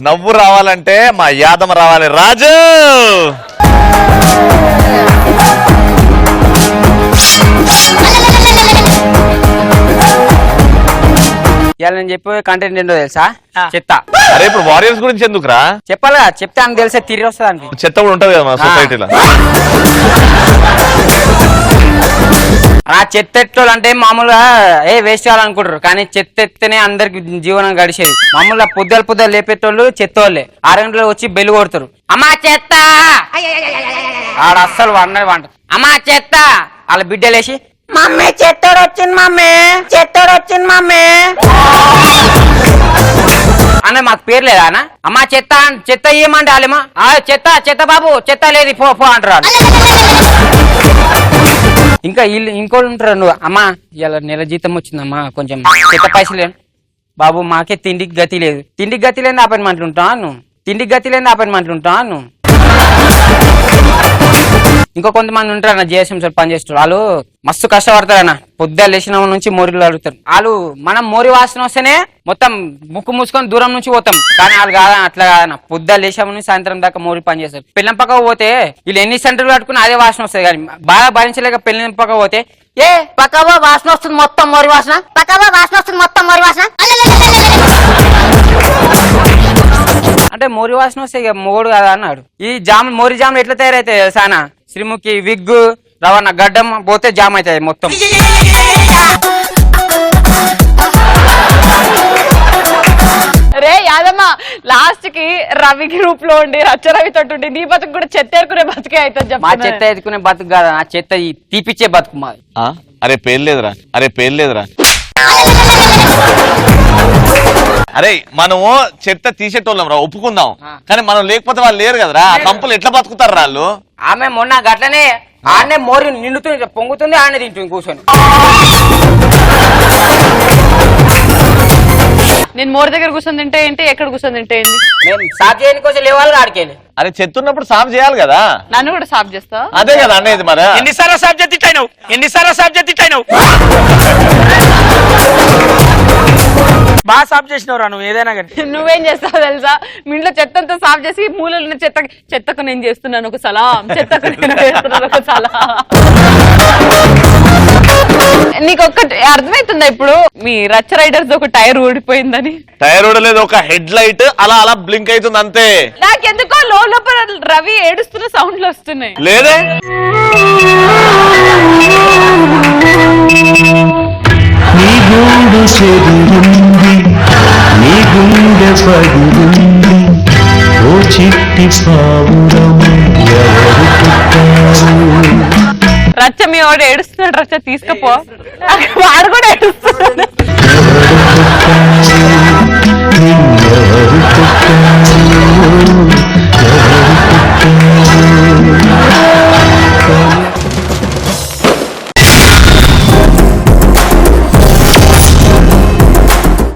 నవ్వు రావాలంటే మా యాదమ్మ రావాలి. రాజు ఇవాళ నేను చెప్పే కంటెంట్ ఏంటో తెలుసా? చెత్త. అరే ఇప్పుడు వారియర్స్ గురించి ఎందుకురా చెప్పాలా? చెప్తే అని తెలిసే తిరిగి వస్తుంది అని. చెత్త కూడా ఉంటది కదా మన సొసైటీలో. ఆ చెత్త ఎట్టోళ్ళు అంటే మామూలుగా వేస్ట్ కావాలనుకుంటారు, కానీ చెత్త ఎత్తేనే అందరికి జీవనం గడిచేది. మామూలుగా పొద్దులు లేపేటోళ్ళు చెత్త వాళ్ళే. 6 గంటలు వచ్చి బెల్లు కొడతారు, అమ్మా చెత్త. ఆడ అస్సలు వంట అమ్మా చెత్త. వాళ్ళ బిడ్డలేసి మమ్మీ చెత్తోడు వచ్చింది మమ్మీ, చెత్తోడు వచ్చింది మమ్మీ అన్న. మాకు పేరు లేదా అన్న? అమ్మా చెత్త చెత్త ఇయ్యమంటే వాళ్ళేమో చెత్త చెత్త బాబు చెత్త లేదు పో పో అంటారు. ఇంకా వీళ్ళు ఇంకోళ్ళు ఉంటారు, నువ్వు అమ్మా ఇలా నెల జీతం వచ్చిందమ్మా కొంచెం చెత్త పైసలు బాబు, మాకే తిండికి గతి లేదు. తిండికి గతి లేని అపాయింట్మెంట్లు ఉంటాను, తిండికి గతి లేని అపాయింట్మెంట్లు ఉంటాను. ఇంకో కొంతమంది ఉంటారు అన్న జిఎస్ఎం సార్ పనిచేస్తారు, వాళ్ళు మస్తు కష్టపడతారు అన్న. పొద్దున్న లేచిన నుంచి మోరీలు అడుగుతారు వాళ్ళు. మనం మోరి వాసన వస్తేనే మొత్తం ముక్కు మూసుకొని దూరం నుంచి పోతాం, కానీ వాళ్ళు కాదా అట్లా కాదన్న. పొద్దున్న లేచాము నుంచి సాయంత్రం దాకా మోరి పని చేస్తారు. పెళ్ళం పక్క పోతే వీళ్ళు ఎన్ని సెంటర్లు కట్టుకుని అదే వాసన వస్తుంది, కానీ బాగా భరించలేక పెళ్ళం పక్క పోతే ఏ పక్కవో వాసన వస్తుంది మొత్తం మోరి వాసన, పక్కవో వాసన వస్తుంది మొత్తం మోరి వాసన అంటే మోరి వాసన వస్తే ఇక మొగోడు కదా అన్నాడు. ఈ మోరి జాములు ఎట్లా తయారైతాయి సానా? శ్రీముఖి విగ్గు రవాణా గడ్డం పోతే జామ్ అవుతాయి మొత్తం. రే యాదమ్మ, లాస్ట్ కి రవి గ్రూప్ లో ఉండి రవి తోటి నీ బతుకు కూడా చెత్త ఏరుకునే బతుకే అవుతుంది. మా చెత్త ఎత్తుకునే బతుకు కాదు, ఆ చెత్త తీపిచ్చే బతుకు మాది. అరే పేర్లేదురా, అరే పేర్లేదురా. అరే మనము చెత్త తీసేటోళ్ళం రా, ఒప్పుకుందాం, కానీ మనం లేకపోతే వాళ్ళు లేరు కదరా. ఆ కంపులు ఎట్లా బతుకుతారు వాళ్ళు? ఆమె మొన్న గట్లనే ఆడనే మోరి నిండుతుంది పొంగుతుంది, ఆడనే తింటుంది కూర్చొని. నేను మోర్ దగ్గర కూర్చొని తింటే ఏంటి, ఎక్కడ కూర్చొని తింటే ఏంటి? మేము సాఫ్ చేయని కోసం లేవాలి ఆడికెళ్ళి. అరే చెత్త ఉన్నప్పుడు సాఫ్ చేయాలి కదా. నన్ను కూడా సాఫ్ చేస్తా? అదే కదా అనేది. మరి ఎన్నిసార్లు సాఫ్ చేతిట్టాయినావు, ఎన్నిసార్లు సాఫ్ చేతిట్టాయినావు? బాగా సాఫ్ చేసినవురా నువ్వు ఏదైనా కానీ. నువ్వేం చేస్తావు తెలుసా? మీ ఇంట్లో చెత్తంతా సాఫ్ చేసి మూలలో ఉన్న చెత్తకు నేను చేస్తున్నాను ఒక సలాం, చెత్తకు నేను చేస్తున్నాను ఒక సలాం. నీకు ఒక్కటి అర్థమవుతుందా ఇప్పుడు? మీ రచ్చ రైడర్స్ ఒక టైర్ ఊడిపోయిందని. టైర్ ఊడలేదు, ఒక హెడ్ లైట్ అలా అలా బ్లింక్ అవుతుంది అంతే. నాకెందుకో లోపల రవి ఏడుస్తున్న సౌండ్లు వస్తున్నాయి. లేదే నీ గూడు చెదిరింది, నీ గుండె పగిలింది, ఓ చిట్టి పావురము ఎవరు పుట్టారు? రచ్చ మీ వాడు ఏడుస్తున్నాడు, రచ్చ తీసుకపో. వాడు కూడా ఏడుస్తున్నాడు.